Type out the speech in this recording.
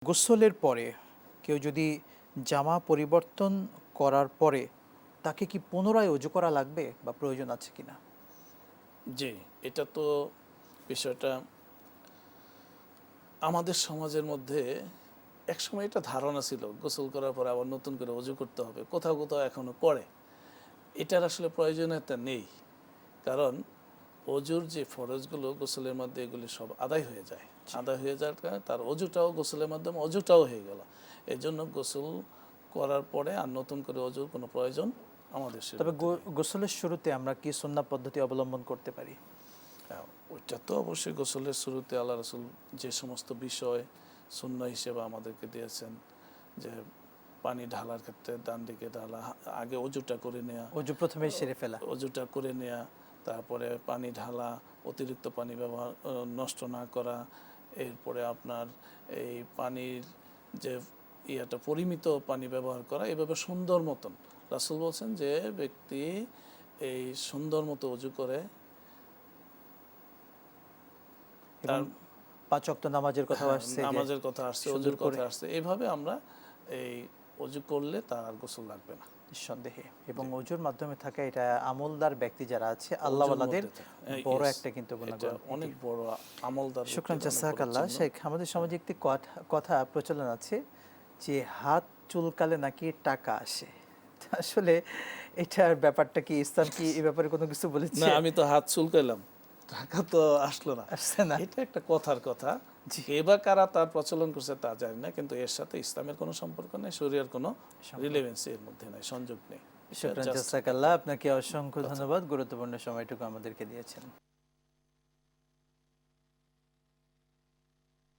গোসলের পরে কেউ যদি জামা পরিবর্তন করার পরে তাকে কি পুনরায় অজু করা লাগবে বা প্রয়োজন আছে কিনা? জি, এটা তো বিষয়টা আমাদের সমাজের মধ্যে একসময় এটা ধারণা ছিল গোসল করার পরে আবার নতুন করে অজু করতে হবে, কোথাও কোথাও এখনো করে। এটার আসলে প্রয়োজনীয়তা নেই, কারণ অজুর যে ফরজগুলো গোসলের মধ্যে এগুলি সব আদায় হয়ে যায়। আদায় হয়ে যাওয়ার কারণে তার অজুটাও গোসলের মাধ্যমে অজুটাও হয়ে গেল। এই জন্য গোসল করার পরে আর নতুন করে অজুর কোনো প্রয়োজন আমাদের তবে শরীরে নেই। গোসলের শুরুতে আমরা কি সুন্নাহ পদ্ধতি অবলম্বন করতে পারি? ওইটা তো অবশ্যই গোসলের শুরুতে আল্লাহ রসুল যে সমস্ত বিষয় সুন্নাহ হিসেবে আমাদেরকে দিয়েছেন, যে পানি ঢালার ক্ষেত্রে ডান দিকে ঢালা, আগে অজুটা করে নেওয়া, অজু প্রথমে সেরে ফেলা, অজুটা করে নেওয়া, তারপরে পানি ঢালা, অতিরিক্ত পানি ব্যবহার নষ্ট না করা, এরপরে আপনার এই পানির যে ইয়েটা পরিমিত পানি ব্যবহার করা, এভাবে সুন্দর মতন রাসূল বলছেন যে ব্যক্তি এই সুন্দর মতো অজু করে এবং 5 ওয়াক্ত নামাজের কথা আসছে, নামাজের কথা আসছে, অজুর কথা আসছে, এইভাবে আমরা এই অজু করলে তার আর গোসল লাগবে না নিঃসন্দেহে। এবং অজুর মাধ্যমে থাকা এটা আমলদার ব্যক্তি যারা আছে আল্লাহওয়ালাদের বড় একটা কিন্তু গুণাগুণ, অনেক বড় আমলদার। শুকরান জাযাকাল্লাহ। শেখ, আমাদের সমাজে একটি কথা প্রচলন আছে যে হাত চুলকালে নাকি টাকা আসে। আসলে এটার ব্যাপারটা কি, ইসলাম কি এই ব্যাপারে কোনো কিছু বলেছে? না, আমি তো হাত চুলকাইলাম, টাকা তো আসলো না, আসছে না। এটা একটা কথার কথা। কে বা কারা তার প্রচলন করছে তা জানি না, কিন্তু এর সাথে ইসলামের কোনো সম্পর্ক নেই, শরীয়তের কোনো রিলেভেন্স এর মধ্যে নাই, সংযোগ নেই। শুকরান জাযাকাল্লাহ, আপনাকে অসংখ্য ধন্যবাদ, গুরুত্বপূর্ণ সময়টুকু আমাদেরকে দিয়েছেন।